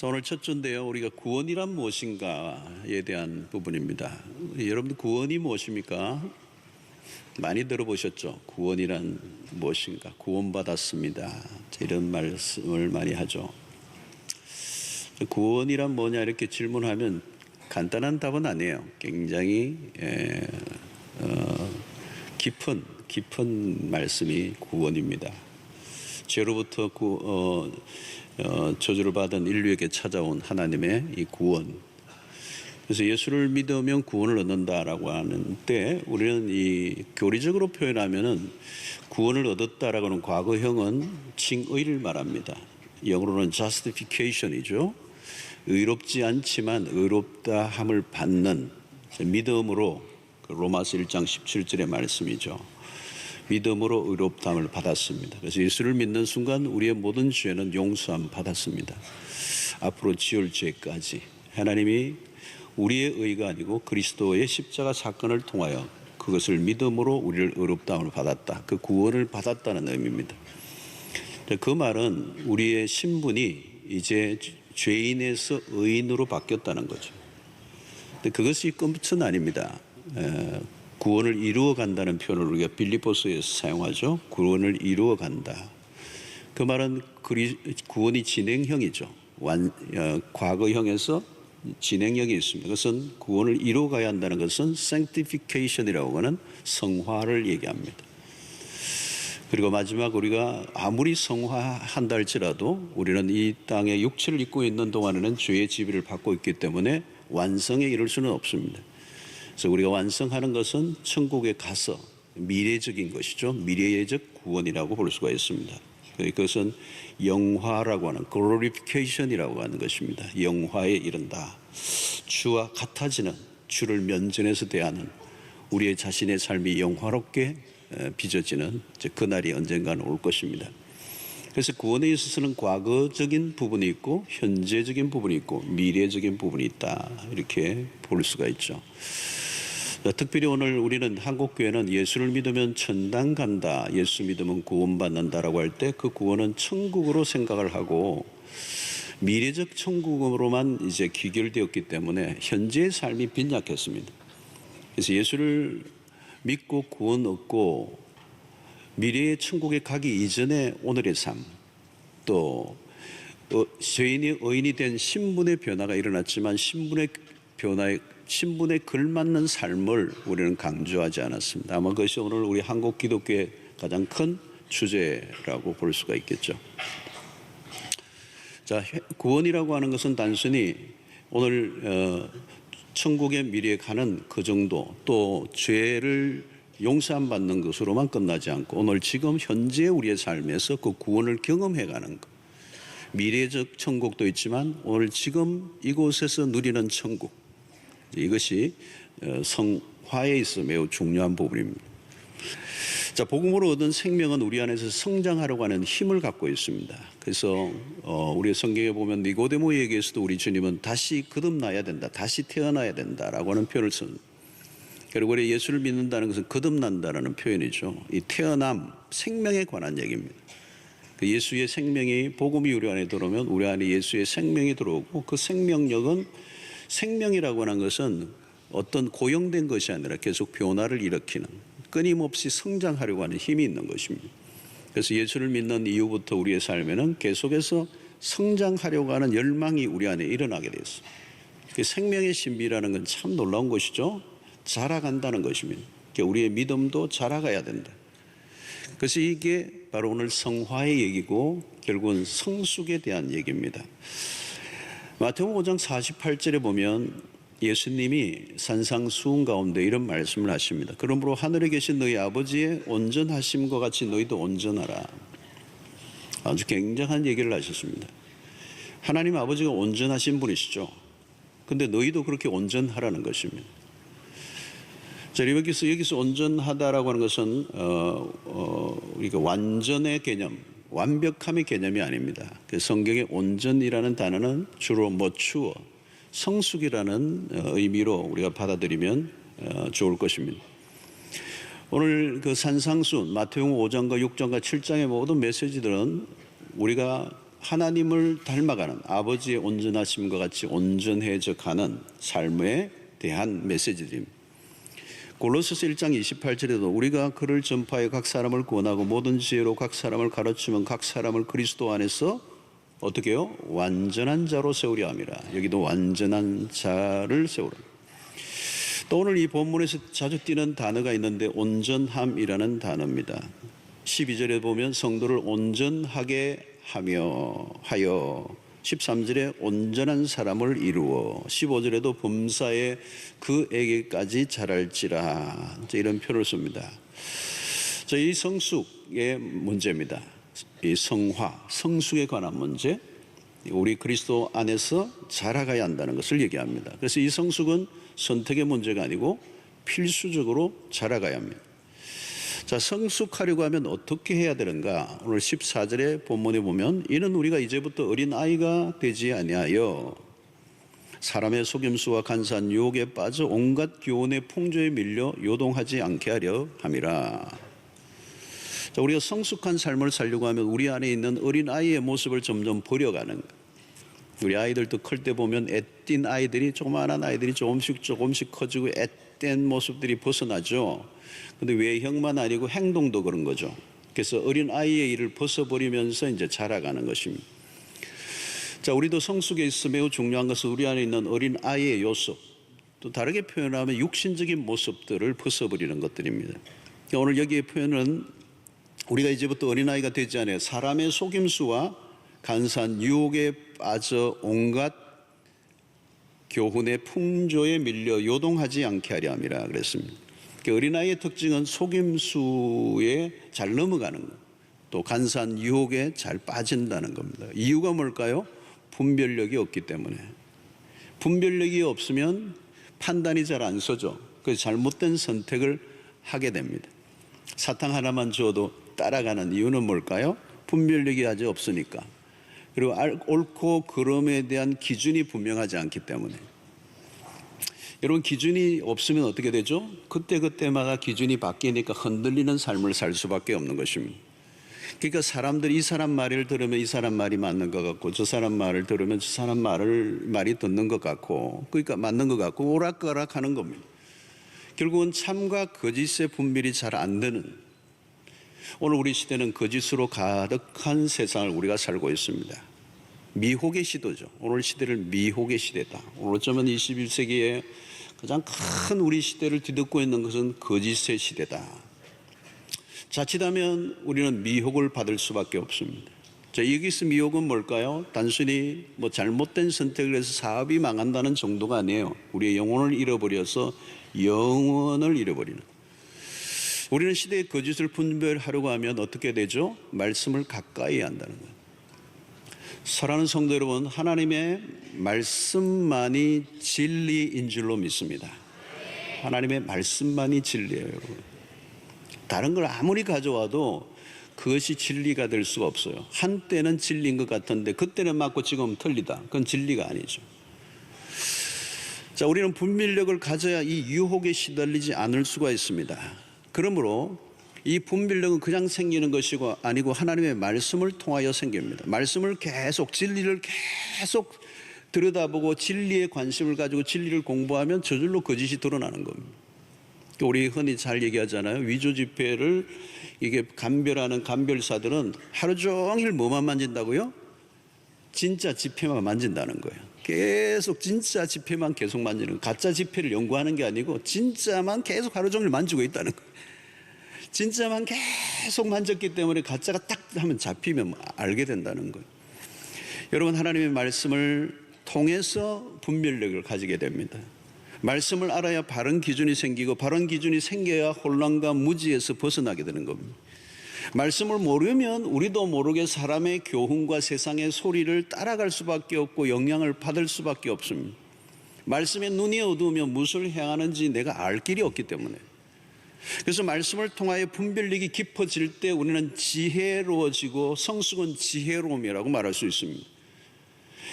자, 오늘 첫 주인데요. 우리가 구원이란 무엇인가에 대한 부분입니다. 여러분들 구원이 무엇입니까? 많이 들어보셨죠? 구원이란 무엇인가? 구원받았습니다. 이런 말씀을 많이 하죠. 구원이란 뭐냐 이렇게 질문하면 간단한 답은 아니에요. 굉장히 깊은 말씀이 구원입니다. 죄로부터 저주를 받은 인류에게 찾아온 하나님의 이 구원. 그래서 예수를 믿으면 구원을 얻는다라고 하는데, 우리는 이 교리적으로 표현하면은 구원을 얻었다라고 하는 과거형은 칭의를 말합니다. 영어로는 justification이죠. 의롭지 않지만 의롭다 함을 받는 믿음으로, 로마서 1장 17절의 말씀이죠. 믿음으로 의롭다함을 받았습니다. 그래서 예수를 믿는 순간 우리의 모든 죄는 용서함 받았습니다. 앞으로 지을 죄까지 하나님이 우리의 의가 아니고 그리스도의 십자가 사건을 통하여 그것을 믿음으로 우리를 의롭다함을 받았다. 그 구원을 받았다는 의미입니다. 그 말은 우리의 신분이 이제 죄인에서 의인으로 바뀌었다는 거죠. 근데 그것이 끝은 아닙니다. 구원을 이루어 간다는 표현을 우리가 빌립보서에서 사용하죠. 구원을 이루어 간다. 그 말은 구원이 진행형이죠. 과거형에서 진행형이 있습니다. 그것은 구원을 이루어 가야 한다는 것은 sanctification이라고 하는 성화를 얘기합니다. 그리고 마지막 우리가 아무리 성화한다 할지라도 우리는 이 땅에 육체를 입고 있는 동안에는 죄의 지배를 받고 있기 때문에 완성에 이를 수는 없습니다. 그래서 우리가 완성하는 것은 천국에 가서 미래적인 것이죠. 미래적 구원이라고 볼 수가 있습니다. 그것은 영화라고 하는 glorification이라고 하는 것입니다. 영화에 이른다. 주와 같아지는, 주를 면전에서 대하는 우리의 자신의 삶이 영화롭게 빚어지는 그날이 언젠가는 올 것입니다. 그래서 구원에 있어서는 과거적인 부분이 있고 현재적인 부분이 있고 미래적인 부분이 있다. 이렇게 볼 수가 있죠. 특별히 오늘 우리는 한국교회는 예수를 믿으면 천당 간다, 예수 믿으면 구원받는다라고 할 때 그 구원은 천국으로 생각을 하고 미래적 천국으로만 이제 귀결되었기 때문에 현재의 삶이 빈약했습니다. 그래서 예수를 믿고 구원 얻고 미래의 천국에 가기 이전에 오늘의 삶, 또 죄인이 의인이 된 신분의 변화가 일어났지만 신분에 걸맞는 삶을 우리는 강조하지 않았습니다. 아마 그것이 오늘 우리 한국 기독교의 가장 큰 주제라고 볼 수가 있겠죠. 자, 구원이라고 하는 것은 단순히 오늘 천국의 미래에 가는 그 정도, 또 죄를 용서함 받는 것으로만 끝나지 않고 오늘 지금 현재 우리의 삶에서 그 구원을 경험해가는 것. 미래적 천국도 있지만 오늘 지금 이곳에서 누리는 천국, 이것이 성화에 있어 매우 중요한 부분입니다. 자, 복음으로 얻은 생명은 우리 안에서 성장하려고 하는 힘을 갖고 있습니다. 그래서 우리 성경에 보면 니고데모에게서도 우리 주님은 다시 거듭나야 된다, 다시 태어나야 된다라고 하는 표현을 씁니다. 그리고 우리 예수를 믿는다는 것은 거듭난다라는 표현이죠. 이 태어남, 생명에 관한 얘기입니다. 그 예수의 생명이, 복음이 우리 안에 들어오면 우리 안에 예수의 생명이 들어오고, 그 생명력은, 생명이라고 하는 것은 어떤 고용된 것이 아니라 계속 변화를 일으키는, 끊임없이 성장하려고 하는 힘이 있는 것입니다. 그래서 예수를 믿는 이후부터 우리의 삶에는 계속해서 성장하려고 하는 열망이 우리 안에 일어나게 됐어요. 그 생명의 신비라는 건 참 놀라운 것이죠. 자라간다는 것입니다. 우리의 믿음도 자라가야 된다. 그래서 이게 바로 오늘 성화의 얘기고 결국은 성숙에 대한 얘기입니다. 마태복음 5장 48절에 보면 예수님이 산상수훈 가운데 이런 말씀을 하십니다. 그러므로 하늘에 계신 너희 아버지의 온전하심과 같이 너희도 온전하라. 아주 굉장한 얘기를 하셨습니다. 하나님 아버지가 온전하신 분이시죠. 근데 너희도 그렇게 온전하라는 것입니다. 자, 여기서 온전하다라고 하는 것은 우리가 완전의 개념, 완벽함의 개념이 아닙니다. 그 성경의 온전이라는 단어는 주로 mature, 성숙이라는 의미로 우리가 받아들이면 좋을 것입니다. 오늘 그 산상수훈, 마태복음 5장과 6장과 7장의 모든 메시지들은 우리가 하나님을 닮아가는 아버지의 온전하심과 같이 온전해져 가는 삶에 대한 메시지입니다. 골로새서 1장 28절에도 우리가 그를 전파해 각 사람을 구원하고 모든 지혜로 각 사람을 가르치면 각 사람을 그리스도 안에서 어떻게 해요? 완전한 자로 세우려 함이라. 여기도 완전한 자를 세우라. 또 오늘 이 본문에서 자주 띄는 단어가 있는데 온전함이라는 단어입니다. 12절에 보면 성도를 온전하게 하여 13절에 온전한 사람을 이루어 15절에도 범사에 그에게까지 자랄지라 이런 표를 씁니다. 이 성숙의 문제입니다. 이 성화, 성숙에 관한 문제, 우리 그리스도 안에서 자라가야 한다는 것을 얘기합니다. 그래서 이 성숙은 선택의 문제가 아니고 필수적으로 자라가야 합니다. 자, 성숙하려고 하면 어떻게 해야 되는가? 오늘 14절의 본문에 보면 이는 우리가 이제부터 어린아이가 되지 아니하여 사람의 속임수와 간사한 유혹에 빠져 온갖 교훈의 풍조에 밀려 요동하지 않게 하려 함이라. 자, 우리가 성숙한 삶을 살려고 하면 우리 안에 있는 어린아이의 모습을 점점 버려가는 거예요. 우리 아이들도 클 때 보면 앳띤 아이들이, 조그마한 아이들이 조금씩 커지고 앳된 모습들이 벗어나죠. 근데 외형만 아니고 행동도 그런 거죠. 그래서 어린 아이의 일을 벗어버리면서 이제 자라가는 것입니다. 자, 우리도 성숙에 있어 매우 중요한 것은 우리 안에 있는 어린 아이의 요소, 또 다르게 표현하면 육신적인 모습들을 벗어버리는 것들입니다. 오늘 여기에 표현은 우리가 이제부터 어린아이가 되지 않아요. 사람의 속임수와 간사한 유혹에 빠져 온갖 교훈의 풍조에 밀려 요동하지 않게 하려 함이라 그랬습니다. 어린아이의 특징은 속임수에 잘 넘어가는 것, 또 간사한 유혹에 잘 빠진다는 겁니다. 이유가 뭘까요? 분별력이 없기 때문에. 분별력이 없으면 판단이 잘 안 서죠. 그래서 잘못된 선택을 하게 됩니다. 사탕 하나만 주어도 따라가는 이유는 뭘까요? 분별력이 아직 없으니까. 그리고 옳고 그름에 대한 기준이 분명하지 않기 때문에. 여러분, 기준이 없으면 어떻게 되죠? 그때마다 기준이 바뀌니까 흔들리는 삶을 살 수밖에 없는 것입니다. 그러니까 사람들이 이 사람 말을 들으면 이 사람 말이 맞는 것 같고, 저 사람 말을 들으면 저 사람 말이 듣는 것 같고, 그러니까 맞는 것 같고 오락가락 하는 겁니다. 결국은 참과 거짓의 분별이 잘 안 되는, 오늘 우리 시대는 거짓으로 가득한 세상을 우리가 살고 있습니다. 미혹의 시도죠. 오늘 시대를 미혹의 시대다. 오늘 어쩌면 21세기에 가장 큰 우리 시대를 뒤덮고 있는 것은 거짓의 시대다. 자칫하면 우리는 미혹을 받을 수밖에 없습니다. 자, 여기서 미혹은 뭘까요? 단순히 잘못된 선택을 해서 사업이 망한다는 정도가 아니에요. 우리의 영혼을 잃어버려서 영원을 잃어버리는. 우리는 시대의 거짓을 분별하려고 하면 어떻게 되죠? 말씀을 가까이 한다는 거예요. 사랑하는 성도 여러분, 하나님의 말씀만이 진리인 줄로 믿습니다. 하나님의 말씀만이 진리예요, 여러분. 다른 걸 아무리 가져와도 그것이 진리가 될 수가 없어요. 한때는 진리인 것 같은데 그때는 맞고 지금은 틀리다. 그건 진리가 아니죠. 자, 우리는 분별력을 가져야 이 유혹에 시달리지 않을 수가 있습니다. 그러므로 이 분별력은 그냥 생기는 것이고 아니고 하나님의 말씀을 통하여 생깁니다. 말씀을 계속, 진리를 계속 들여다보고 진리에 관심을 가지고 진리를 공부하면 저절로 거짓이 드러나는 겁니다. 우리 흔히 잘 얘기하잖아요. 위조 지폐를 이게 감별하는 감별사들은 하루 종일 뭐만 만진다고요? 진짜 지폐만 만진다는 거예요. 계속 진짜 지폐만 계속 만지는 거예요. 가짜 지폐를 연구하는 게 아니고 진짜만 계속 하루 종일 만지고 있다는 거예요. 진짜만 계속 만졌기 때문에 가짜가 딱 하면 잡히면 알게 된다는 거예요. 여러분, 하나님의 말씀을 통해서 분별력을 가지게 됩니다. 말씀을 알아야 바른 기준이 생기고 바른 기준이 생겨야 혼란과 무지에서 벗어나게 되는 겁니다. 말씀을 모르면 우리도 모르게 사람의 교훈과 세상의 소리를 따라갈 수밖에 없고 영향을 받을 수밖에 없습니다. 말씀에 눈이 어두우면 무엇을 행하는지 내가 알 길이 없기 때문에. 그래서 말씀을 통하여 분별력이 깊어질 때 우리는 지혜로워지고 성숙은 지혜로움이라고 말할 수 있습니다.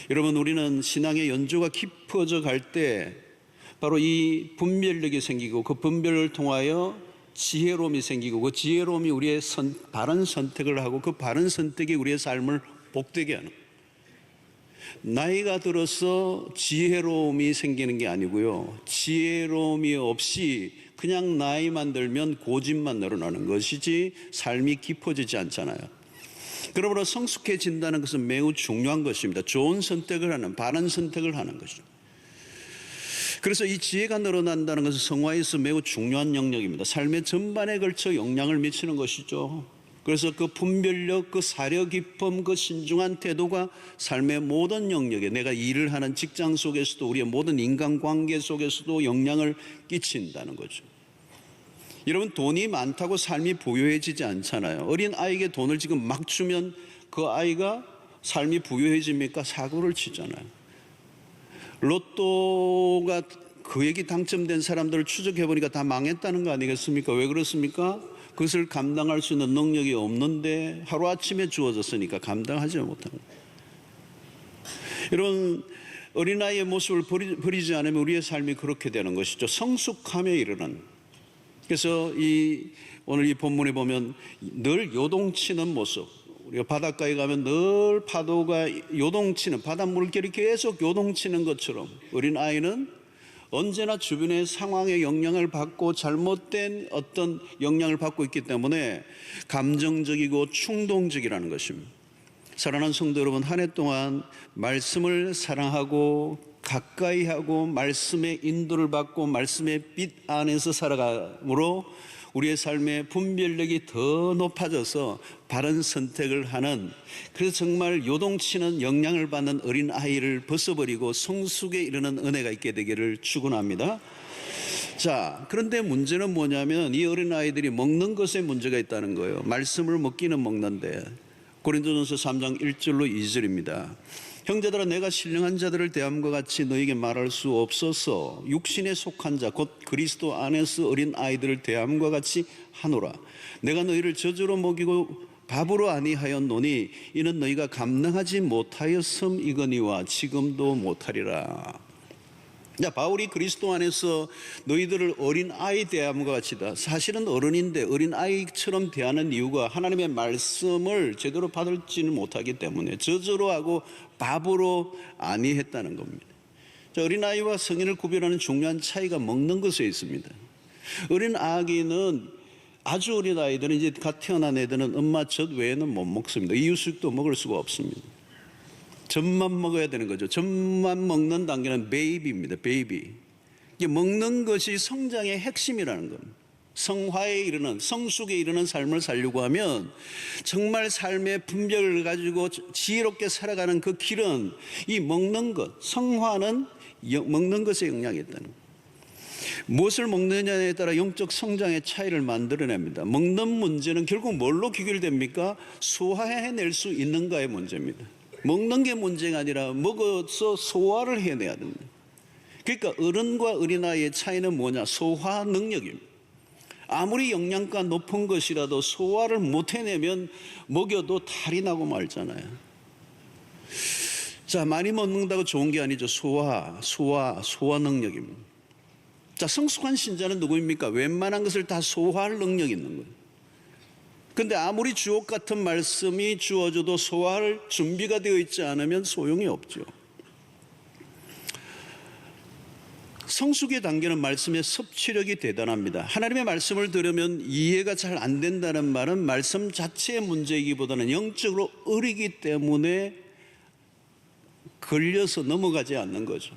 여러분, 우리는 신앙의 연조가 깊어져 갈 때 바로 이 분별력이 생기고 그 분별을 통하여 지혜로움이 생기고 그 지혜로움이 우리의 바른 선택을 하고 그 바른 선택이 우리의 삶을 복되게 하는. 나이가 들어서 지혜로움이 생기는 게 아니고요, 지혜로움이 없이 그냥 나이만 들면 고집만 늘어나는 것이지 삶이 깊어지지 않잖아요. 그러므로 성숙해진다는 것은 매우 중요한 것입니다. 좋은 선택을 하는, 바른 선택을 하는 것이죠. 그래서 이 지혜가 늘어난다는 것은 성화에서 매우 중요한 영역입니다. 삶의 전반에 걸쳐 영향을 미치는 것이죠. 그래서 그 분별력, 그 사려 깊음, 그 신중한 태도가 삶의 모든 영역에, 내가 일을 하는 직장 속에서도, 우리의 모든 인간관계 속에서도 영향을 끼친다는 거죠. 여러분, 돈이 많다고 삶이 부유해지지 않잖아요. 어린 아이에게 돈을 지금 막 주면 그 아이가 삶이 부유해집니까? 사고를 치잖아요. 로또가 그액이 당첨된 사람들을 추적해보니까 다 망했다는 거 아니겠습니까? 왜 그렇습니까? 그것을 감당할 수 있는 능력이 없는데 하루아침에 주어졌으니까 감당하지 못하는 거예요. 여러분, 어린아이의 모습을 버리지 않으면 우리의 삶이 그렇게 되는 것이죠. 성숙함에 이르는. 그래서 오늘 이 본문에 보면 늘 요동치는 모습, 우리가 바닷가에 가면 늘 파도가 요동치는, 바닷물결이 계속 요동치는 것처럼 어린아이는 언제나 주변의 상황에 영향을 받고 잘못된 어떤 영향을 받고 있기 때문에 감정적이고 충동적이라는 것입니다. 사랑하는 성도 여러분, 한 해 동안 말씀을 사랑하고 가까이 하고 말씀의 인도를 받고 말씀의 빛 안에서 살아감으로 우리의 삶의 분별력이 더 높아져서 바른 선택을 하는, 그래서 정말 요동치는 영향을 받는 어린아이를 벗어버리고 성숙에 이르는 은혜가 있게 되기를 축원합니다. 자, 그런데 문제는 뭐냐면 이 어린아이들이 먹는 것에 문제가 있다는 거예요. 말씀을 먹기는 먹는데, 고린도전서 3장 1절로 2절입니다. 형제들아, 내가 신령한 자들을 대함과 같이 너에게 말할 수 없어서 육신에 속한 자 곧 그리스도 안에서 어린 아이들을 대함과 같이 하노라. 내가 너희를 저주로 먹이고 밥으로 아니하였노니 이는 너희가 감당하지 못하였음이거니와 지금도 못하리라. 자, 바울이 그리스도 안에서 너희들을 어린 아이 대함과 같이다. 사실은 어른인데 어린 아이처럼 대하는 이유가 하나님의 말씀을 제대로 받을지는 못하기 때문에 저주로 하고 밥으로 아니했다는 겁니다. 자, 어린 아이와 성인을 구별하는 중요한 차이가 먹는 것에 있습니다. 어린 아기는, 아주 어린 아이들은, 이제 갓 태어난 애들은 엄마 젖 외에는 못 먹습니다. 이유식도 먹을 수가 없습니다. 젖만 먹어야 되는 거죠. 젖만 먹는 단계는 베이비입니다. 베이비. 이게 먹는 것이 성장의 핵심이라는 겁니다. 성화에 이르는, 성숙에 이르는 삶을 살려고 하면 정말 삶의 분별을 가지고 지혜롭게 살아가는 그 길은 이 먹는 것, 성화는 먹는 것에 영향이 있다는 거예요. 무엇을 먹느냐에 따라 영적 성장의 차이를 만들어냅니다. 먹는 문제는 결국 뭘로 귀결됩니까? 소화해낼 수 있는가의 문제입니다. 먹는 게 문제가 아니라 먹어서 소화를 해내야 됩니다. 그러니까 어른과 어린아이의 차이는 뭐냐? 소화 능력입니다. 아무리 영양가 높은 것이라도 소화를 못 해내면 먹여도 탈이 나고 말잖아요. 자, 많이 먹는다고 좋은 게 아니죠. 소화 능력입니다. 자, 성숙한 신자는 누구입니까? 웬만한 것을 다 소화할 능력이 있는 거예요. 근데 아무리 주옥 같은 말씀이 주어져도 소화할 준비가 되어 있지 않으면 소용이 없죠. 성숙의 단계는 말씀의 섭취력이 대단합니다. 하나님의 말씀을 들으면 이해가 잘 안 된다는 말은 말씀 자체의 문제이기보다는 영적으로 어리기 때문에 걸려서 넘어가지 않는 거죠.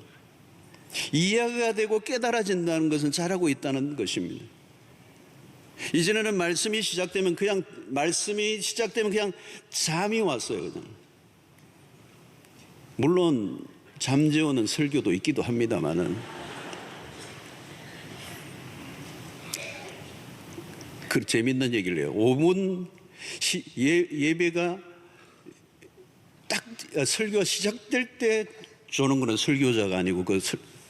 이해가 되고 깨달아진다는 것은 잘하고 있다는 것입니다. 이전에는 말씀이 시작되면 그냥 잠이 왔어요. 그냥. 물론 잠 재우는 설교도 있기도 합니다만은 그 재밌는 얘기를 해요. 5분 예배가 딱 설교가 시작될 때 조는 거는 설교자가 아니고 그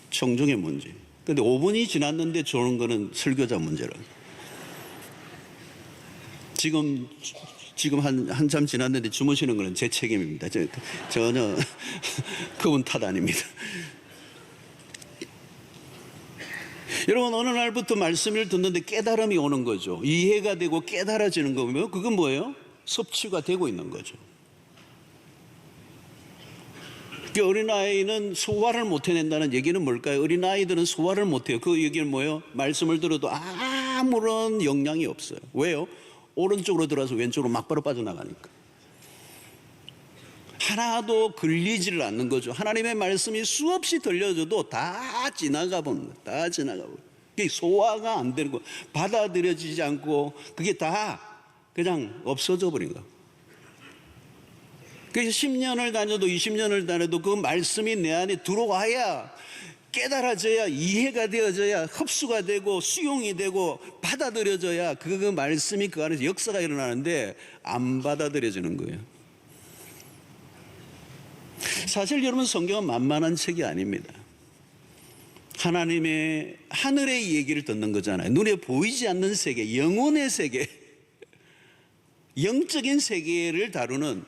청중의 문제. 근데 5분이 지났는데 조는 거는 설교자 문제라. 지금 한참 지났는데 주무시는 거는 제 책임입니다. 전혀 그분 탓 아닙니다. 여러분, 어느 날부터 말씀을 듣는데 깨달음이 오는 거죠. 이해가 되고 깨달아지는 거면 그건 뭐예요? 섭취가 되고 있는 거죠. 그 어린아이는 소화를 못 해낸다는 얘기는 뭘까요? 어린아이들은 소화를 못해요. 그 얘기는 뭐예요? 말씀을 들어도 아무런 영향이 없어요. 왜요? 오른쪽으로 들어와서 왼쪽으로 막바로 빠져나가니까. 하나도 걸리지를 않는 거죠. 하나님의 말씀이 수없이 들려줘도 다 지나가 버는 거예요. 다 지나가 버려요. 그게 소화가 안 되는 거, 받아들여지지 않고 그게 다 그냥 없어져 버린 거예요. 그래서 10년을 다녀도 20년을 다녀도 그 말씀이 내 안에 들어와야, 깨달아져야, 이해가 되어져야, 흡수가 되고 수용이 되고 받아들여져야 그 말씀이 그 안에서 역사가 일어나는데 안 받아들여지는 거예요. 사실 여러분, 성경은 만만한 책이 아닙니다. 하나님의 하늘의 얘기를 듣는 거잖아요. 눈에 보이지 않는 세계, 영혼의 세계, 영적인 세계를 다루는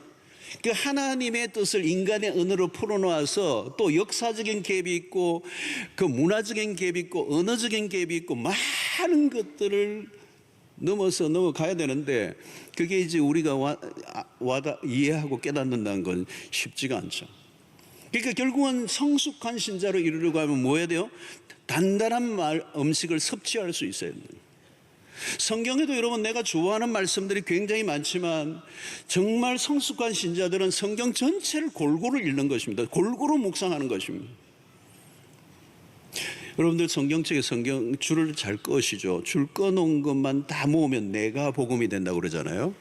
그 하나님의 뜻을 인간의 언어로 풀어놓아서 또 역사적인 갭이 있고 그 문화적인 갭이 있고 언어적인 갭이 있고 많은 것들을 넘어가야 되는데 그게 이제 우리가 이해하고 깨닫는다는 건 쉽지가 않죠. 그러니까 결국은 성숙한 신자로 이르려고 하면 뭐 해야 돼요? 단단한 음식을 섭취할 수 있어야 돼요. 성경에도 여러분, 내가 좋아하는 말씀들이 굉장히 많지만 정말 성숙한 신자들은 성경 전체를 골고루 읽는 것입니다. 골고루 묵상하는 것입니다. 여러분들 성경책에 성경 줄을 잘 끄시죠. 줄 꺼놓은 것만 다 모으면 내가 복음이 된다고 그러잖아요.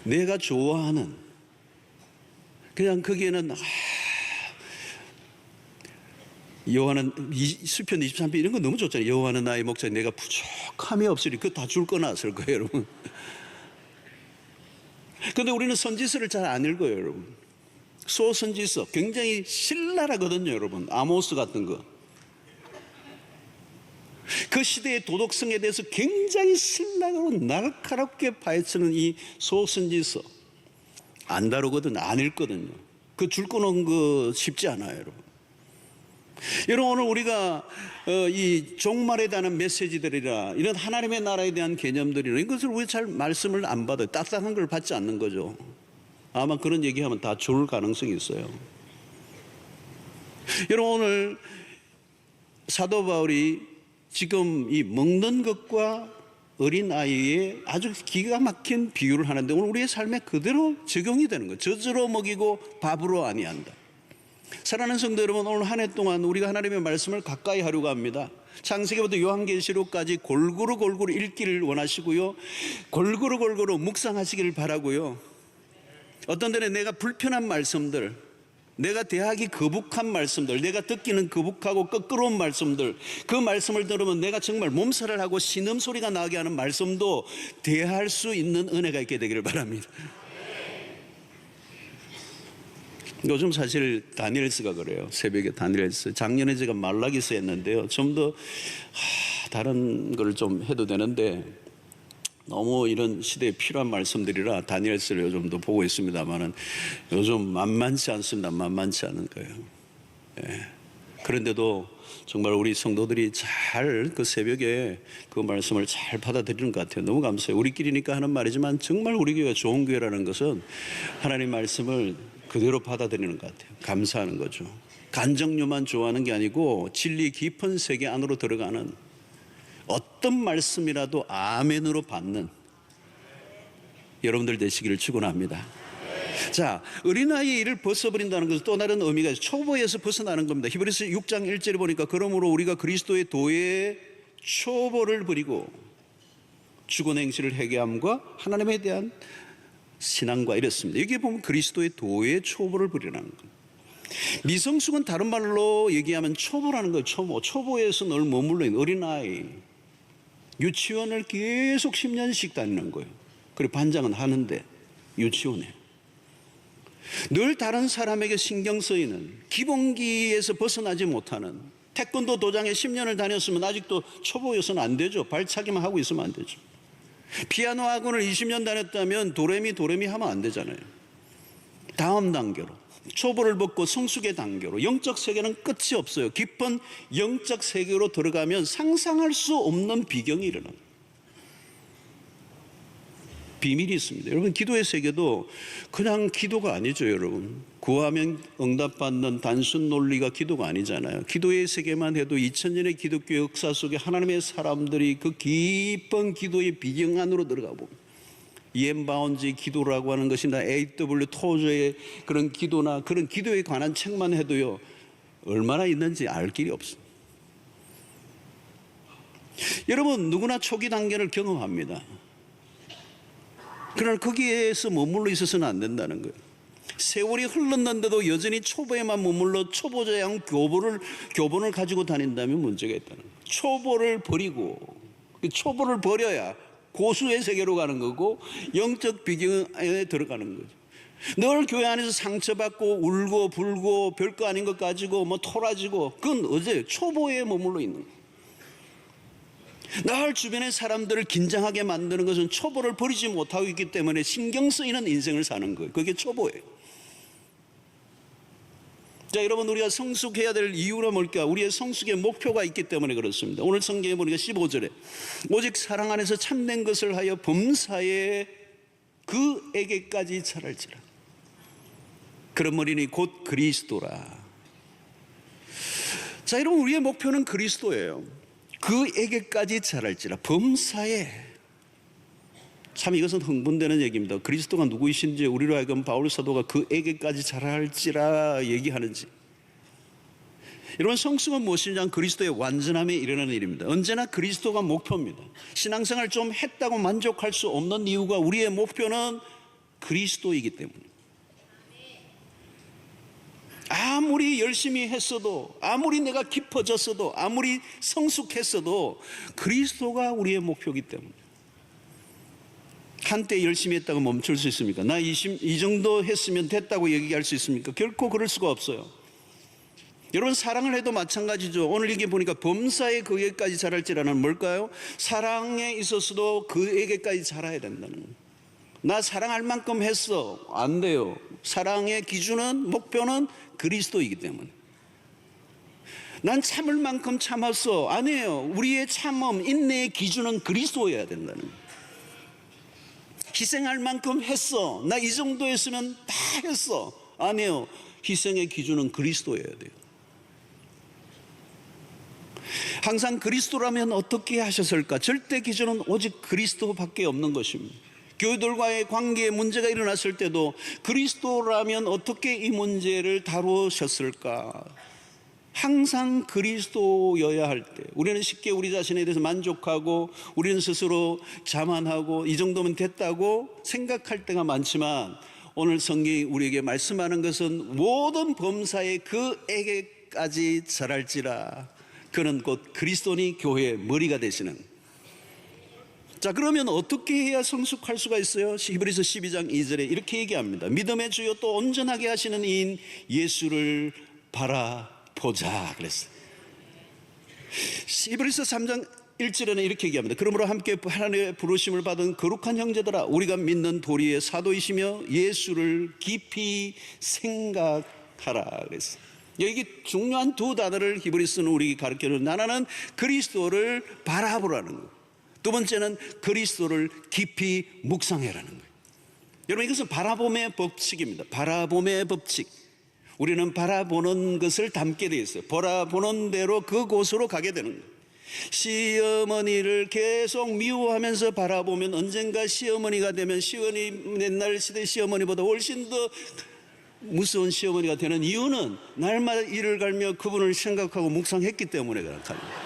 내가 좋아하는, 그냥 거기에는 여호와는 시편 23편 이런 거 너무 좋잖아요. 여호와는 나의 목자, 내가 부족함이 없으리. 그거 다 줄 꺼놨을 거예요, 여러분. 그런데 우리는 선지서를 잘 안 읽어요, 여러분. 소선지서 굉장히 신랄하거든요, 여러분. 아모스 같은 거. 그 시대의 도덕성에 대해서 굉장히 신랄하고 날카롭게 파헤치는 이 소선지서 안 다루거든, 안 읽거든요. 그 줄 꺼놓은 거 쉽지 않아요, 여러분. 여러분, 오늘 우리가 이 종말에 대한 메시지들이라 이런 하나님의 나라에 대한 개념들이나 이것을 우리 잘 말씀을 안 받아요. 딱딱한 걸 받지 않는 거죠. 아마 그런 얘기하면 다 좋을 가능성이 있어요. 여러분, 오늘 사도 바울이 지금 이 먹는 것과 어린아이의 아주 기가 막힌 비유를 하는데 오늘 우리의 삶에 그대로 적용이 되는 거예요. 젖으로 먹이고 밥으로 아니한다. 사랑하는 성도 여러분, 오늘 한 해 동안 우리가 하나님의 말씀을 가까이 하려고 합니다. 창세기부터 요한계시록까지 골고루 읽기를 원하시고요, 골고루 묵상하시기를 바라고요. 어떤 때는 내가 불편한 말씀들, 내가 대하기 거북한 말씀들, 내가 듣기는 거북하고 껄끄러운 말씀들, 그 말씀을 들으면 내가 정말 몸살을 하고 신음소리가 나게 하는 말씀도 대할 수 있는 은혜가 있게 되기를 바랍니다. 요즘 사실 다니엘스가 그래요. 새벽에 다니엘스. 작년에 제가 말라기서 했는데요. 좀 더 다른 걸 좀 해도 되는데 너무 이런 시대에 필요한 말씀들이라 다니엘스를 요즘도 보고 있습니다만은 요즘 만만치 않습니다. 만만치 않은 거예요. 예. 그런데도 정말 우리 성도들이 잘 그 새벽에 그 말씀을 잘 받아들이는 것 같아요. 너무 감사해요. 우리끼리니까 하는 말이지만 정말 우리 교회가 좋은 교회라는 것은 하나님 말씀을 그대로 받아들이는 것 같아요. 감사하는 거죠. 간정료만 좋아하는 게 아니고 진리 깊은 세계 안으로 들어가는 어떤 말씀이라도 아멘으로 받는 여러분들 되시기를 축원합니다. 자, 어린아이의 일을 벗어버린다는 것은 또 다른 의미가 있어요. 초보에서 벗어나는 겁니다. 히브리서 6장 1절에 보니까 그러므로 우리가 그리스도의 도에 초보를 버리고 죽은 행실을 회개함과 하나님에 대한 신앙과 이랬습니다. 여기 보면 그리스도의 도의 초보를 버리라는 겁니다. 미성숙은 다른 말로 얘기하면 초보라는 거예요. 초보에서 늘 머물러 있는 어린아이. 유치원을 계속 10년씩 다니는 거예요. 그리고 반장은 하는데 유치원에 늘 다른 사람에게 신경 쓰이는, 기본기에서 벗어나지 못하는, 태권도 도장에 10년을 다녔으면 아직도 초보여서는 안 되죠. 발차기만 하고 있으면 안 되죠. 피아노 학원을 20년 다녔다면 도레미 하면 안 되잖아요. 다음 단계로 초보를 벗고 성숙의 단계로, 영적 세계는 끝이 없어요. 깊은 영적 세계로 들어가면 상상할 수 없는 비경이 일어납니다. 비밀이 있습니다. 여러분, 기도의 세계도 그냥 기도가 아니죠, 여러분. 구하면 응답받는 단순 논리가 기도가 아니잖아요. 기도의 세계만 해도 2000년의 기독교 역사 속에 하나님의 사람들이 그 깊은 기도의 비경 안으로 들어가 봅니다. 이엠 바운지 기도라고 하는 것이나 A.W. 토저의 그런 기도나 그런 기도에 관한 책만 해도요, 얼마나 있는지 알 길이 없습니다. 여러분, 누구나 초기 단계를 경험합니다. 그러나 거기에서 머물러 있어서는 안 된다는 거예요. 세월이 흘렀는데도 여전히 초보에만 머물러 초보자양 교본을 가지고 다닌다면 문제가 있다는 거예요. 초보를 버리고, 초보를 버려야 고수의 세계로 가는 거고 영적 비경에 들어가는 거죠. 늘 교회 안에서 상처받고 울고 불고 별거 아닌 것 가지고 뭐 토라지고, 그건 어제 초보에 머물러 있는 거예요. 늘 주변의 사람들을 긴장하게 만드는 것은 초보를 버리지 못하고 있기 때문에 신경 쓰이는 인생을 사는 거예요. 그게 초보예요. 자, 여러분, 우리가 성숙해야 될 이유가 뭘까? 우리의 성숙의 목표가 있기 때문에 그렇습니다. 오늘 성경에 보니까 15절에 오직 사랑 안에서 참된 것을 하여 범사에 그에게까지 자랄지라. 그런 머리니 곧 그리스도라. 자, 여러분, 우리의 목표는 그리스도예요. 그에게까지 자랄지라. 범사에. 참 이것은 흥분되는 얘기입니다. 그리스도가 누구이신지 우리로 하여금 바울 사도가 그에게까지 자랄지라 얘기하는지. 여러분, 성숙은 무엇이냐? 그리스도의 완전함에 이르는 일입니다. 언제나 그리스도가 목표입니다. 신앙생활 좀 했다고 만족할 수 없는 이유가 우리의 목표는 그리스도이기 때문입니다. 아무리 열심히 했어도, 아무리 내가 깊어졌어도, 아무리 성숙했어도 그리스도가 우리의 목표이기 때문에. 한때 열심히 했다고 멈출 수 있습니까? 나 이 정도 했으면 됐다고 얘기할 수 있습니까? 결코 그럴 수가 없어요. 여러분, 사랑을 해도 마찬가지죠. 오늘 이게 보니까 범사에 그에게까지 자랄지라는 뭘까요? 사랑에 있어서도 그에게까지 자라야 된다는 거예요. 나 사랑할 만큼 했어. 안 돼요. 사랑의 기준은, 목표는 그리스도이기 때문에. 난 참을 만큼 참았어. 아니에요. 우리의 참음, 인내의 기준은 그리스도여야 된다는 거예요. 희생할 만큼 했어. 나 이 정도 했으면 다 했어. 아니에요. 희생의 기준은 그리스도여야 돼요. 항상 그리스도라면 어떻게 하셨을까? 절대 기준은 오직 그리스도밖에 없는 것입니다. 교회들과의 관계에 문제가 일어났을 때도 그리스도라면 어떻게 이 문제를 다루셨을까? 항상 그리스도여야 할 때, 우리는 쉽게 우리 자신에 대해서 만족하고 우리는 스스로 자만하고 이 정도면 됐다고 생각할 때가 많지만, 오늘 성경이 우리에게 말씀하는 것은 모든 범사에 그에게까지 자랄지라. 그는 곧 그리스도니 교회의 머리가 되시는. 자, 그러면 어떻게 해야 성숙할 수가 있어요? 히브리서 12장 2절에 이렇게 얘기합니다. 믿음의 주요 또 온전하게 하시는 이인 예수를 바라보자 그랬어요. 히브리서 3장 1절에는 이렇게 얘기합니다. 그러므로 함께 하나님의 부르심을 받은 거룩한 형제들아, 우리가 믿는 도리의 사도이시며 예수를 깊이 생각하라 그랬어요. 여기 중요한 두 단어를 히브리서는 우리 가르쳐주는, 하나는 그리스도를 바라보라는 거예요. 두 번째는 그리스도를 깊이 묵상해라는 거예요. 여러분, 이것은 바라봄의 법칙입니다. 바라봄의 법칙. 우리는 바라보는 것을 담게 되어 있어요. 바라보는 대로 그곳으로 가게 되는 거예요. 시어머니를 계속 미워하면서 바라보면 언젠가 시어머니가 되면 옛날 시대 시어머니보다 훨씬 더 무서운 시어머니가 되는 이유는 날마다 이를 갈며 그분을 생각하고 묵상했기 때문에 그렇답니다.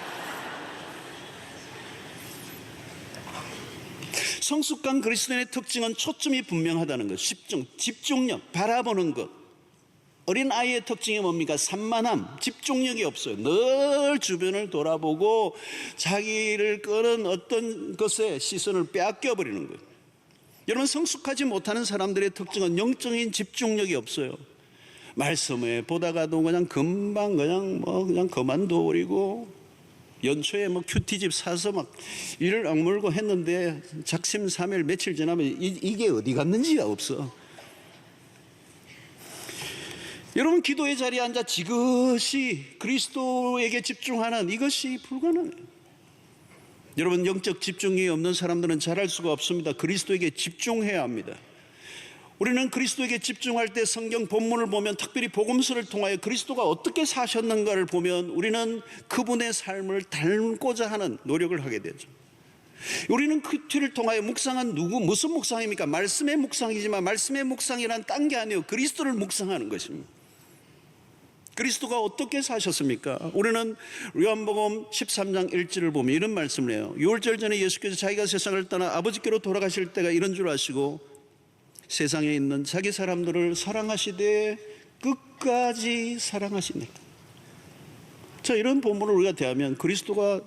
성숙한 그리스도인의 특징은 초점이 분명하다는 것, 집중력, 바라보는 것. 어린 아이의 특징이 뭡니까? 산만함, 집중력이 없어요. 늘 주변을 돌아보고 자기를 끄는 어떤 것에 시선을 빼앗겨버리는 거예요. 여러분, 성숙하지 못하는 사람들의 특징은 영적인 집중력이 없어요. 말씀에 보다가도 그냥 금방 그냥 그만둬버리고, 연초에 큐티집 사서 막 이를 악물고 했는데 작심삼일 며칠 지나면 이게 어디 갔는지가 없어. 여러분, 기도의 자리에 앉아 지그시 그리스도에게 집중하는 이것이 불가능해요. 여러분, 영적 집중이 없는 사람들은 잘할 수가 없습니다. 그리스도에게 집중해야 합니다. 우리는 그리스도에게 집중할 때 성경 본문을 보면, 특별히 복음서를 통하여 그리스도가 어떻게 사셨는가를 보면 우리는 그분의 삶을 닮고자 하는 노력을 하게 되죠. 우리는 그 뒤를 통하여 묵상한 무슨 묵상입니까? 말씀의 묵상이지만 말씀의 묵상이란 딴 게 아니에요. 그리스도를 묵상하는 것입니다. 그리스도가 어떻게 사셨습니까? 우리는 요한복음 13장 1절을 보면 이런 말씀을 해요. 유월절 전에 예수께서 자기가 세상을 떠나 아버지께로 돌아가실 때가 이런 줄 아시고 세상에 있는 자기 사람들을 사랑하시되 끝까지 사랑하시네. 자, 이런 본문을 우리가 대하면 그리스도가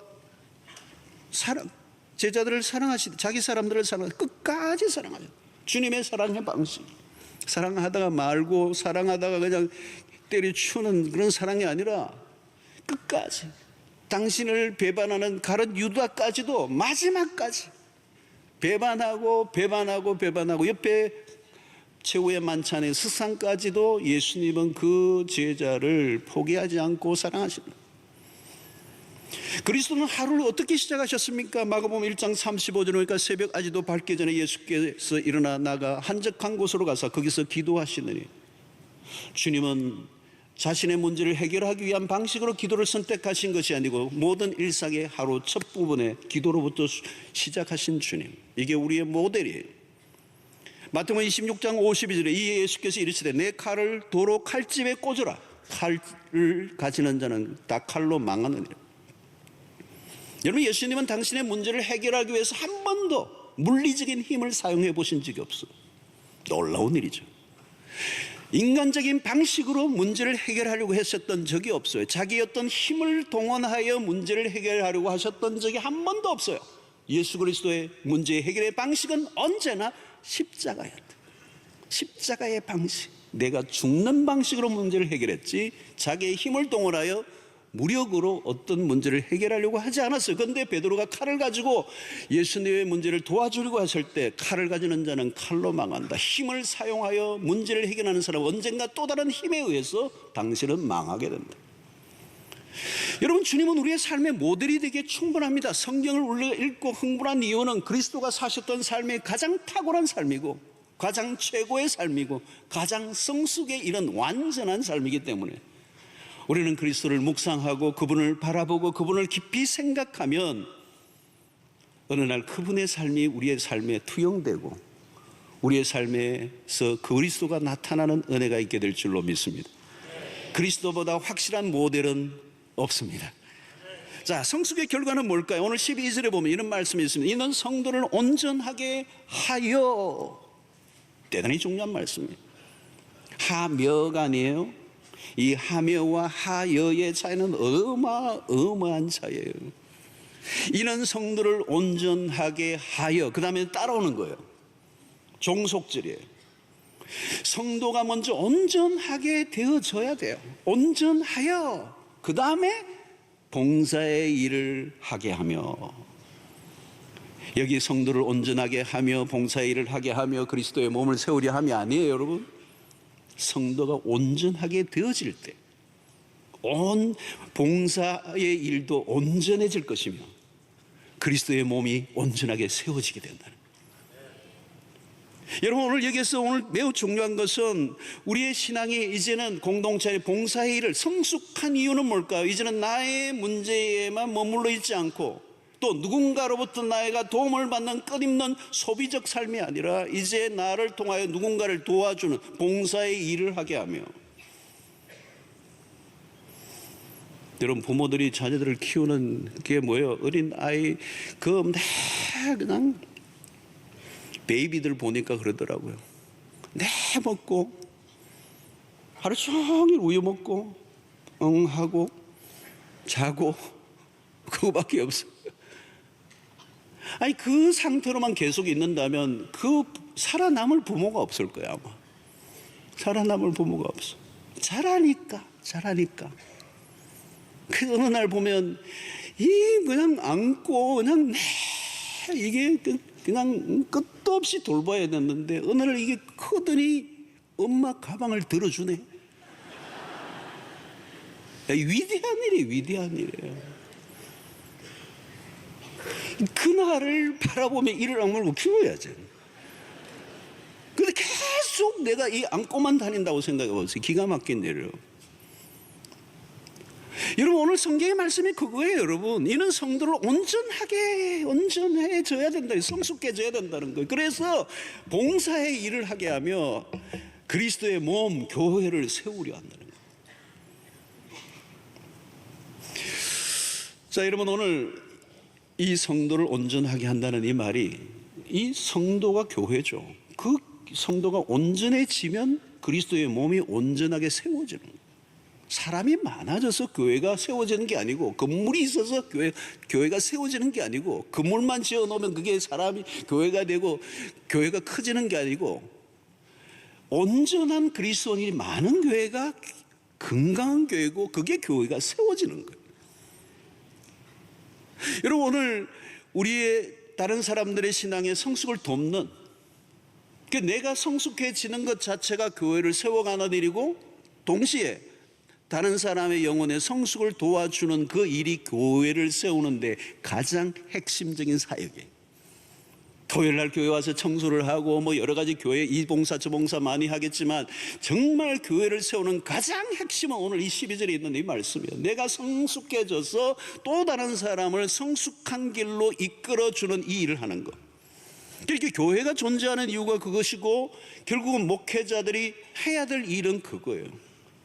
제자들을 사랑하시되 자기 사람들을 끝까지 사랑하셨다. 주님의 사랑의 방식. 사랑하다가 말고 사랑하다가 그냥 때려치우는 그런 사랑이 아니라 끝까지, 당신을 배반하는 가룟 유다까지도 마지막까지 배반하고 옆에 최후의 만찬의 스상까지도 예수님은 그 제자를 포기하지 않고 사랑하십니다. 그리스도는 하루를 어떻게 시작하셨습니까? 마가복음 1장 35절 그러니까 새벽 아직도 밝기 전에 예수께서 일어나 나가 한적한 곳으로 가서 거기서 기도하시느니, 주님은 자신의 문제를 해결하기 위한 방식으로 기도를 선택하신 것이 아니고 모든 일상의 하루 첫 부분에 기도로부터 시작하신 주님, 이게 우리의 모델이에요. 마태복음 26장 52절에 이에 예수께서 이르시되 내 칼을 도로 칼집에 꽂으라. 칼을 가지는 자는 다 칼로 망하느니라. 여러분, 예수님은 당신의 문제를 해결하기 위해서 한 번도 물리적인 힘을 사용해 보신 적이 없어요. 놀라운 일이죠. 인간적인 방식으로 문제를 해결하려고 했었던 적이 없어요. 자기의 어떤 힘을 동원하여 문제를 해결하려고 하셨던 적이 한 번도 없어요. 예수 그리스도의 문제 해결의 방식은 언제나 십자가였다. 십자가의 방식, 내가 죽는 방식으로 문제를 해결했지 자기의 힘을 동원하여 무력으로 어떤 문제를 해결하려고 하지 않았어요. 그런데 베드로가 칼을 가지고 예수님의 문제를 도와주려고 하실 때 칼을 가지는 자는 칼로 망한다. 힘을 사용하여 문제를 해결하는 사람은 언젠가 또 다른 힘에 의해서 당신은 망하게 된다. 여러분, 주님은 우리의 삶의 모델이 되기에 충분합니다. 성경을 우리가 읽고 흥분한 이유는 그리스도가 사셨던 삶이 가장 탁월한 삶이고 가장 최고의 삶이고 가장 성숙에 이른 완전한 삶이기 때문에 우리는 그리스도를 묵상하고 그분을 바라보고 그분을 깊이 생각하면 어느 날 그분의 삶이 우리의 삶에 투영되고 우리의 삶에서 그리스도가 나타나는 은혜가 있게 될 줄로 믿습니다. 그리스도보다 확실한 모델은 없습니다. 자, 성숙의 결과는 뭘까요? 오늘 12절에 보면 이런 말씀이 있습니다. 이는 성도를 온전하게 하여. 대단히 중요한 말씀이에요. 하며가 아니에요. 이 하며와 하여의 차이는 어마어마한 차이예요. 이는 성도를 온전하게 하여, 그 다음에 따라오는 거예요. 종속절이에요. 성도가 먼저 온전하게 되어져야 돼요. 온전하여, 그 다음에 봉사의 일을 하게 하며. 여기 성도를 온전하게 하며 봉사의 일을 하게 하며 그리스도의 몸을 세우려 함이 아니에요, 여러분. 성도가 온전하게 되어질 때 온 봉사의 일도 온전해질 것이며 그리스도의 몸이 온전하게 세워지게 된다는 거예요. 여러분, 오늘 여기서 오늘 매우 중요한 것은 우리의 신앙이 이제는 공동체의 봉사의 일을 성숙한 이유는 뭘까요? 이제는 나의 문제에만 머물러 있지 않고 또 누군가로부터 나에가 도움을 받는 끝없는 소비적 삶이 아니라 이제 나를 통하여 누군가를 도와주는 봉사의 일을 하게 하며, 여러분, 부모들이 자녀들을 키우는 게 뭐예요? 어린 아이 그냥 베이비들 보니까 그러더라고요. 내 먹고 하루 종일 우유 먹고 응 하고 자고 그거밖에 없어요. 아니, 그 상태로만 계속 있는다면 그 살아남을 부모가 없을 거야, 아마. 살아남을 부모가 없어. 잘하니까. 그 어느 날 보면 그냥 안고 그냥 이게 그냥 끝도 없이 돌봐야 됐는데 어느 날 이게 크더니 엄마 가방을 들어주네. 위대한 일이에요. 그날을 바라보며 이를 악물고 키워야죠. 근데 계속 내가 이 안고만 다닌다고 생각해 보세요. 기가 막힌 일이에요. 여러분, 오늘 성경의 말씀이 그거예요. 여러분, 이는 성도를 온전해져야 된다, 성숙해져야 된다는 거예요. 그래서 봉사의 일을 하게 하며 그리스도의 몸 교회를 세우려 한다는 거예요. 자, 여러분, 오늘 이 성도를 온전하게 한다는 이 말이, 이 성도가 교회죠. 그 성도가 온전해지면 그리스도의 몸이 온전하게 세워지는 거예요. 사람이 많아져서 교회가 세워지는 게 아니고, 건물이 있어서 교회가 세워지는 게 아니고, 건물만 지어 놓으면 그게 사람이 교회가 되고 교회가 커지는 게 아니고, 온전한 그리스도인이 많은 교회가 건강한 교회고, 그게 교회가 세워지는 거예요. 여러분, 오늘 우리의 다른 사람들의 신앙의 성숙을 돕는, 내가 성숙해지는 것 자체가 교회를 세워가는 일이고, 동시에 다른 사람의 영혼의 성숙을 도와주는 그 일이 교회를 세우는데 가장 핵심적인 사역이에요. 토요일날 교회 와서 청소를 하고 뭐 여러 가지 교회 이 봉사 저 봉사 많이 하겠지만, 정말 교회를 세우는 가장 핵심은 오늘 이 12절에 있는 이 말씀이에요. 내가 성숙해져서 또 다른 사람을 성숙한 길로 이끌어주는 이 일을 하는 것. 그렇게 교회가 존재하는 이유가 그것이고, 결국은 목회자들이 해야 될 일은 그거예요.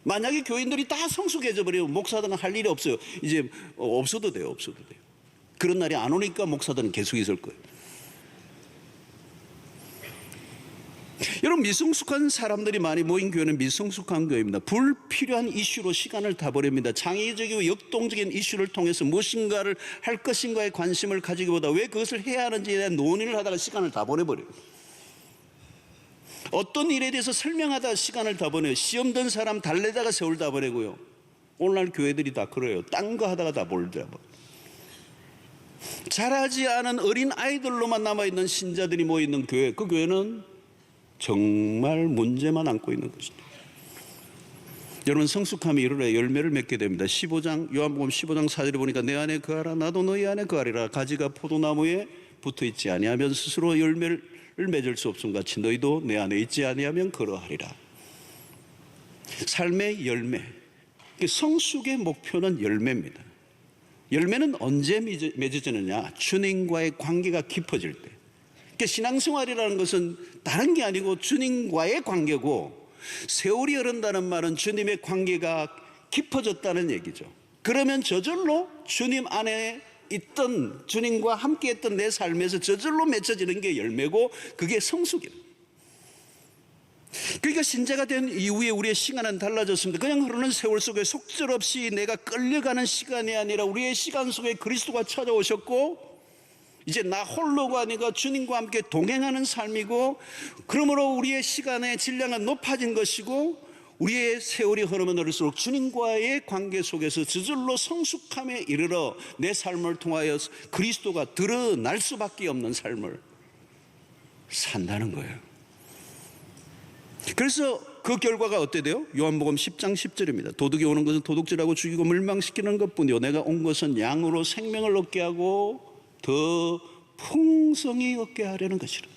만약에 교인들이 다 성숙해져 버리면 목사들은 할 일이 없어요. 이제 없어도 돼요. 그런 날이 안 오니까 목사들은 계속 있을 거예요. 여러분, 미성숙한 사람들이 많이 모인 교회는 미성숙한 교회입니다. 불필요한 이슈로 시간을 다 버립니다. 창의적이고 역동적인 이슈를 통해서 무엇인가를 할 것인가에 관심을 가지기보다 왜 그것을 해야 하는지에 대한 논의를 하다가 시간을 다 보내버려요. 어떤 일에 대해서 설명하다가 시간을 다 보내요. 시험 든 사람 달래다가 세월 다 보내고요. 오늘날 교회들이 다 그래요. 딴 거 하다가 다 몰더라고요. 자라지 않은 어린 아이들로만 남아있는 신자들이 모여있는 교회, 그 교회는 정말 문제만 안고 있는 것입니다. 여러분, 성숙함이 이르러 열매를 맺게 됩니다. 15장 요한복음 15장 4절에 보니까 내 안에 거하라 나도 너희 안에 거하리라. 가지가 포도나무에 붙어있지 아니하면 스스로 열매를 맺을 수 없음 같이 너희도 내 안에 있지 아니하면 그러하리라. 삶의 열매, 성숙의 목표는 열매입니다. 열매는 언제 맺어지느냐? 주님과의 관계가 깊어질 때. 그러니까 신앙생활이라는 것은 다른 게 아니고 주님과의 관계고, 세월이 흐른다는 말은 주님의 관계가 깊어졌다는 얘기죠. 그러면 저절로 주님 안에 있던, 주님과 함께 했던 내 삶에서 저절로 맺혀지는 게 열매고, 그게 성숙이에요. 그러니까 신자가 된 이후에 우리의 시간은 달라졌습니다. 그냥 흐르는 세월 속에 속절없이 내가 끌려가는 시간이 아니라 우리의 시간 속에 그리스도가 찾아오셨고, 이제 나 홀로가 아니라 주님과 함께 동행하는 삶이고, 그러므로 우리의 시간의 질량은 높아진 것이고, 우리의 세월이 흐르면 흐를수록 주님과의 관계 속에서 저절로 성숙함에 이르러 내 삶을 통하여 그리스도가 드러날 수밖에 없는 삶을 산다는 거예요. 그래서 그 결과가 어때 돼요? 요한복음 10장 10절입니다. 도둑이 오는 것은 도둑질하고 죽이고 멸망시키는 것뿐이요 내가 온 것은 양으로 생명을 얻게 하고 더 풍성히 얻게 하려는 것이라.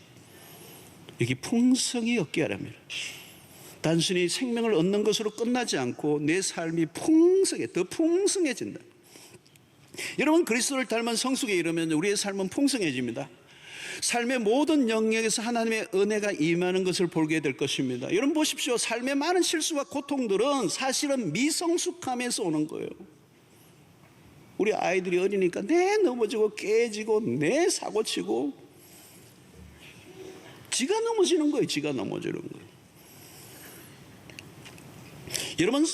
여기 풍성히 얻게 하랍니다. 단순히 생명을 얻는 것으로 끝나지 않고 내 삶이 더 풍성해진다. 여러분, 그리스도를 닮은 성숙에 이르면 우리의 삶은 풍성해집니다. 삶의 모든 영역에서 하나님의 은혜가 임하는 것을 보게 될 것입니다. 여러분 보십시오. 삶의 많은 실수와 고통들은 사실은 미성숙함에서 오는 거예요. 우리 아이들이 어리니까 내 넘어지고 깨지고 내 사고치고 지가 넘어지는 거예요. 지가 넘어지는 거예요. 여러분,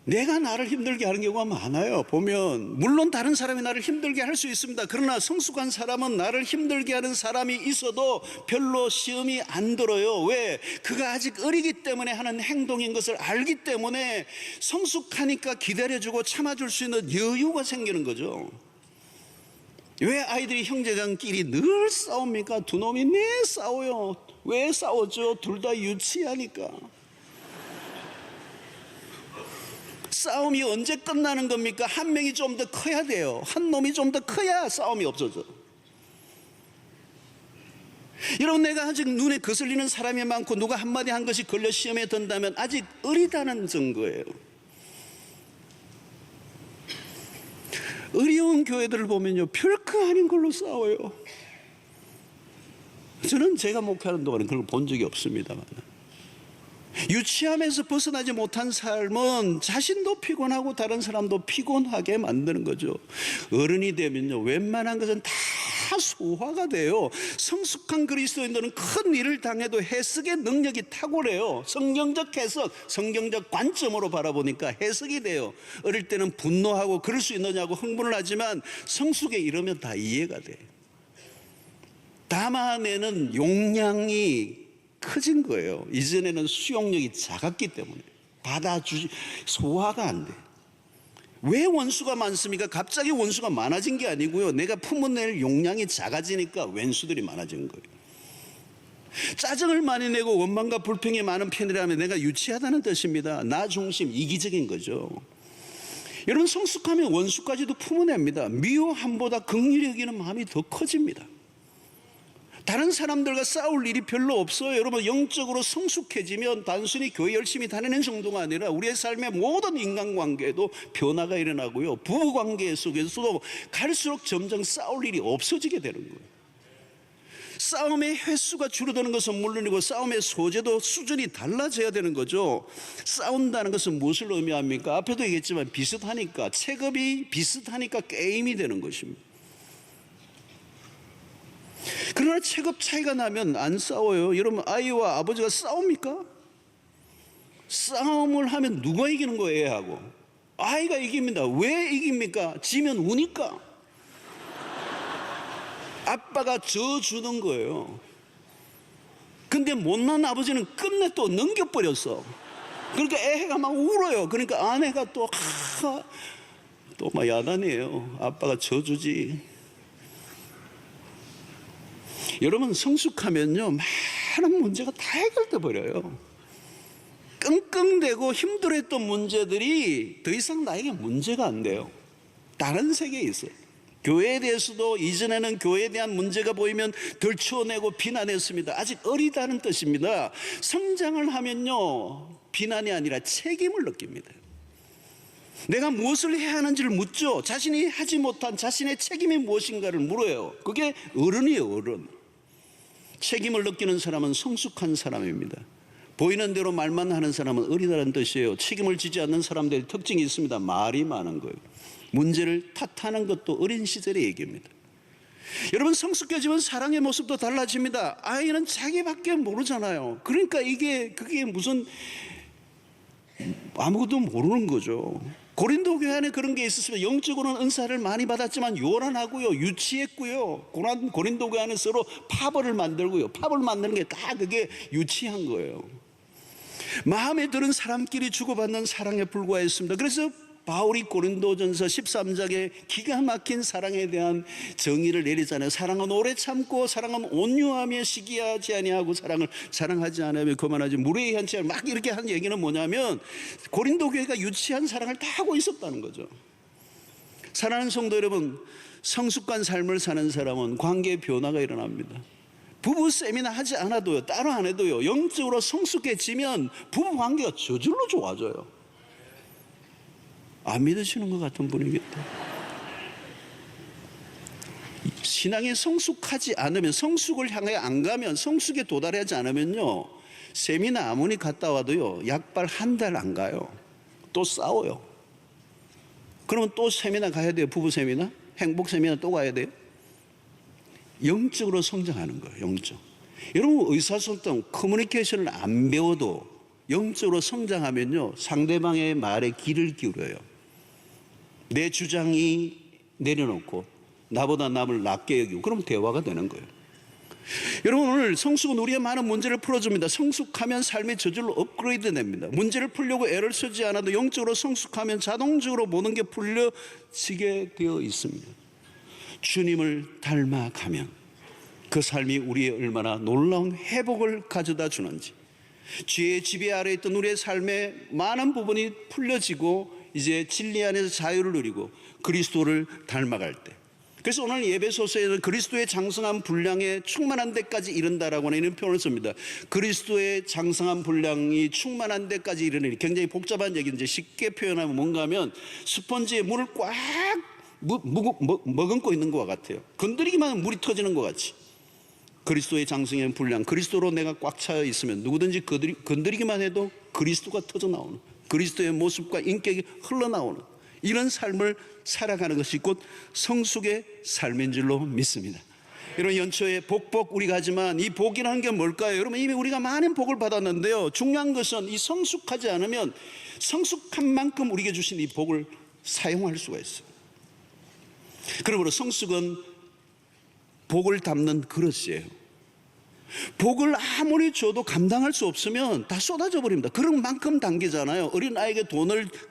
내가 나를 힘들게 하는 경우가 많아요. 보면 물론 다른 사람이 나를 힘들게 할 수 있습니다. 그러나 성숙한 사람은 나를 힘들게 하는 사람이 있어도 별로 시험이 안 들어요. 왜? 그가 아직 어리기 때문에 하는 행동인 것을 알기 때문에 성숙하니까 기다려주고 참아줄 수 있는 여유가 생기는 거죠. 왜 아이들이 형제간끼리 늘 싸웁니까? 두 놈이 매 싸워요. 왜 싸우죠? 둘 다 유치하니까. 싸움이 언제 끝나는 겁니까? 한 명이 좀 더 커야 돼요. 한 놈이 좀 더 커야 싸움이 없어져. 여러분, 내가 아직 눈에 거슬리는 사람이 많고 누가 한마디 한 것이 걸려 시험에 든다면 아직 어리다는 증거예요. 어려운 교회들을 보면요, 별거 아닌 걸로 싸워요. 저는 제가 목회하는 동안은 그걸 본 적이 없습니다만, 유치함에서 벗어나지 못한 삶은 자신도 피곤하고 다른 사람도 피곤하게 만드는 거죠. 어른이 되면요, 웬만한 것은 다 소화가 돼요. 성숙한 그리스도인들은 큰 일을 당해도 해석의 능력이 탁월해요. 성경적 해석, 성경적 관점으로 바라보니까 해석이 돼요. 어릴 때는 분노하고 그럴 수 있느냐고 흥분을 하지만 성숙에 이르면 다 이해가 돼요. 담아내는 용량이 커진 거예요. 이전에는 수용력이 작았기 때문에 소화가 안 돼. 왜 원수가 많습니까? 갑자기 원수가 많아진 게 아니고요, 내가 품어낼 용량이 작아지니까 원수들이 많아진 거예요. 짜증을 많이 내고 원망과 불평이 많은 편이라면 내가 유치하다는 뜻입니다. 나 중심, 이기적인 거죠. 여러분, 성숙하면 원수까지도 품어냅니다. 미워함보다 긍휼히 여기는 마음이 더 커집니다. 다른 사람들과 싸울 일이 별로 없어요. 여러분, 영적으로 성숙해지면 단순히 교회 열심히 다니는 정도가 아니라 우리의 삶의 모든 인간관계에도 변화가 일어나고요, 부부관계 속에서도 갈수록 점점 싸울 일이 없어지게 되는 거예요. 싸움의 횟수가 줄어드는 것은 물론이고 싸움의 소재도 수준이 달라져야 되는 거죠. 싸운다는 것은 무엇을 의미합니까? 앞에도 얘기했지만 비슷하니까, 체급이 비슷하니까 게임이 되는 것입니다. 그러나 체급 차이가 나면 안 싸워요. 여러분, 아이와 아버지가 싸웁니까? 싸움을 하면 누가 이기는 거예요? 애하고 아이가 이깁니다. 왜 이깁니까? 지면 우니까. 아빠가 져주는 거예요. 근데 못난 아버지는 끝내 또 넘겨버렸어. 그러니까 애가 막 울어요. 그러니까 아내가 또 막 야단이에요. 아빠가 져주지. 여러분, 성숙하면요, 많은 문제가 다 해결돼 버려요. 끙끙대고 힘들었던 문제들이 더 이상 나에게 문제가 안 돼요. 다른 세계에 있어요. 교회에 대해서도 이전에는 교회에 대한 문제가 보이면 덜쳐내고 비난했습니다. 아직 어리다는 뜻입니다. 성장을 하면요, 비난이 아니라 책임을 느낍니다. 내가 무엇을 해야 하는지를 묻죠. 자신이 하지 못한 자신의 책임이 무엇인가를 물어요. 그게 어른이에요, 어른. 책임을 느끼는 사람은 성숙한 사람입니다. 보이는 대로 말만 하는 사람은 어리다는 뜻이에요. 책임을 지지 않는 사람들의 특징이 있습니다. 말이 많은 거예요. 문제를 탓하는 것도 어린 시절의 얘기입니다. 여러분, 성숙해지면 사랑의 모습도 달라집니다. 아이는 자기밖에 모르잖아요. 그러니까 그게 무슨 아무것도 모르는 거죠. 고린도 교회 안에 그런 게 있었습니다. 영적으로는 은사를 많이 받았지만 요란하고요, 유치했고요. 고린도 교회 안에 서로 파벌을 만들고요. 파벌 만드는 게 다 그게 유치한 거예요. 마음에 드는 사람끼리 주고받는 사랑에 불과했습니다. 그래서 바울이 고린도전서 13장에 기가 막힌 사랑에 대한 정의를 내리잖아요. 사랑은 오래 참고, 사랑은 온유하며 시기하지 아니하고, 사랑을 자랑하지 않으며 거만하지 무례하지 않으며, 막 이렇게 한 얘기는 뭐냐면 고린도 교회가 유치한 사랑을 다 하고 있었다는 거죠. 사랑하는 성도 여러분, 성숙한 삶을 사는 사람은 관계의 변화가 일어납니다. 부부 세미나 하지 않아도요, 따로 안 해도요, 영적으로 성숙해지면 부부 관계가 저절로 좋아져요. 안 믿으시는 것 같은 분이겠다. 신앙에 성숙하지 않으면, 성숙을 향해 안 가면, 성숙에 도달하지 않으면요, 세미나 아무리 갔다 와도요, 약발 한 달 안 가요. 또 싸워요. 그러면 또 세미나 가야 돼요. 부부 세미나, 행복 세미나 또 가야 돼요. 영적으로 성장하는 거예요. 영적. 여러분, 의사소통, 커뮤니케이션을 안 배워도 영적으로 성장하면요, 상대방의 말에 귀를 기울여요. 내 주장이 내려놓고 나보다 남을 낮게 여기고, 그럼 대화가 되는 거예요. 여러분, 오늘 성숙은 우리의 많은 문제를 풀어줍니다. 성숙하면 삶이 저절로 업그레이드 됩니다. 문제를 풀려고 애를 쓰지 않아도 영적으로 성숙하면 자동적으로 모든 게 풀려지게 되어 있습니다. 주님을 닮아가면 그 삶이 우리의 얼마나 놀라운 회복을 가져다 주는지, 죄의 지배 아래 있던 우리의 삶의 많은 부분이 풀려지고 이제 진리 안에서 자유를 누리고 그리스도를 닮아갈 때. 그래서 오늘 예배소서에는 그리스도의 장성한 분량에 충만한 데까지 이른다라고 하는 이런 표현을 씁니다. 그리스도의 장성한 분량이 충만한 데까지 이르는, 굉장히 복잡한 얘기인데 쉽게 표현하면 뭔가 하면 스펀지에 물을 꽉 머금고 있는 것과 같아요. 건드리기만 하면 물이 터지는 것 같이. 그리스도의 장성한 분량, 그리스도로 내가 꽉 차 있으면 누구든지 건드리기만 해도 그리스도가 터져 나오는, 그리스도의 모습과 인격이 흘러나오는 이런 삶을 살아가는 것이 곧 성숙의 삶인 줄로 믿습니다. 여러분, 연초에 복 우리가 하지만 이 복이라는 게 뭘까요? 여러분, 이미 우리가 많은 복을 받았는데요, 중요한 것은 이 성숙하지 않으면 성숙한 만큼 우리에게 주신 이 복을 사용할 수가 있어요. 그러므로 성숙은 복을 담는 그릇이에요. 복을 아무리 줘도 감당할 수 없으면 다 쏟아져 버립니다. 그런 만큼 당기잖아요. 어린아이에게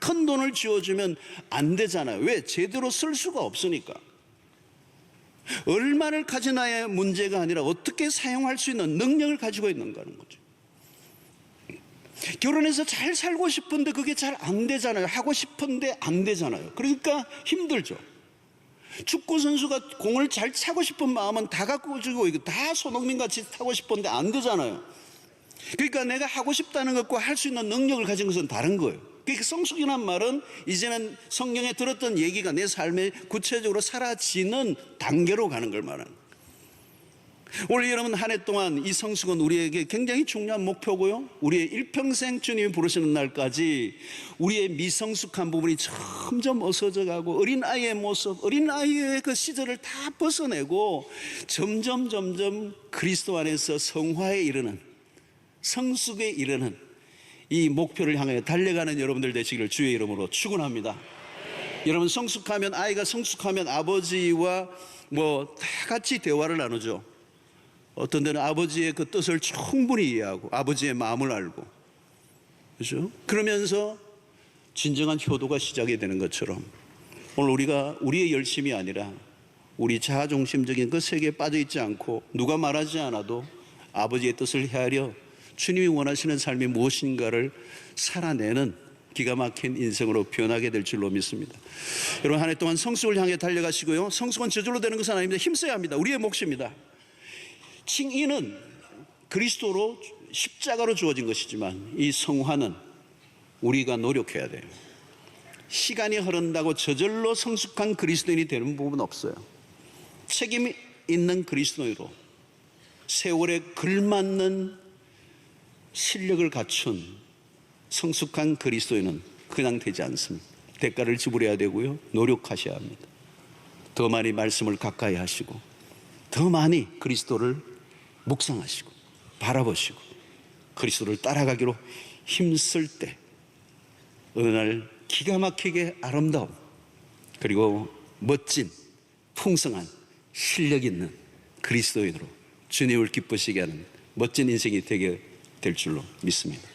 큰 돈을 쥐어주면 안 되잖아요. 왜? 제대로 쓸 수가 없으니까. 얼마를 가지나의 문제가 아니라 어떻게 사용할 수 있는 능력을 가지고 있는가 하는 거죠. 결혼해서 잘 살고 싶은데 그게 잘 안 되잖아요. 하고 싶은데 안 되잖아요. 그러니까 힘들죠. 축구 선수가 공을 잘 차고 싶은 마음은 다 갖고 주고 다 손흥민 같이 타고 싶은데 안 되잖아요. 그러니까 내가 하고 싶다는 것과 할 수 있는 능력을 가진 것은 다른 거예요. 그러니까 성숙이란 말은 이제는 성경에 들었던 얘기가 내 삶에 구체적으로 사라지는 단계로 가는 걸 말하는 거예요. 오늘 여러분, 한 해 동안 이 성숙은 우리에게 굉장히 중요한 목표고요, 우리의 일평생 주님이 부르시는 날까지 우리의 미성숙한 부분이 점점 어서져 가고 어린아이의 모습, 어린아이의 그 시절을 다 벗어내고 점점 그리스도 안에서 성화에 이르는, 성숙에 이르는 이 목표를 향해 달려가는 여러분들 되시기를 주의 이름으로 축원합니다. 여러분, 성숙하면, 아이가 성숙하면 아버지와 다 같이 대화를 나누죠. 어떤 데는 아버지의 그 뜻을 충분히 이해하고 아버지의 마음을 알고, 그렇죠? 그러면서 진정한 효도가 시작이 되는 것처럼 오늘 우리가 우리의 열심이 아니라 우리 자아중심적인 그 세계에 빠져 있지 않고 누가 말하지 않아도 아버지의 뜻을 헤아려 주님이 원하시는 삶이 무엇인가를 살아내는 기가 막힌 인생으로 변하게 될 줄로 믿습니다. 여러분, 한 해 동안 성숙을 향해 달려가시고요, 성숙은 저절로 되는 것은 아닙니다. 힘써야 합니다. 우리의 몫입니다. 칭의는 그리스도로 십자가로 주어진 것이지만 이 성화는 우리가 노력해야 돼요. 시간이 흐른다고 저절로 성숙한 그리스도인이 되는 부분은 없어요. 책임이 있는 그리스도인으로 세월에 걸맞는 실력을 갖춘 성숙한 그리스도인은 그냥 되지 않습니다. 대가를 지불해야 되고요, 노력하셔야 합니다. 더 많이 말씀을 가까이 하시고 더 많이 그리스도를 묵상하시고 바라보시고 그리스도를 따라가기로 힘쓸 때 어느 날 기가 막히게 아름다운, 그리고 멋진, 풍성한 실력 있는 그리스도인으로 주님을 기쁘시게 하는 멋진 인생이 되게 될 줄로 믿습니다.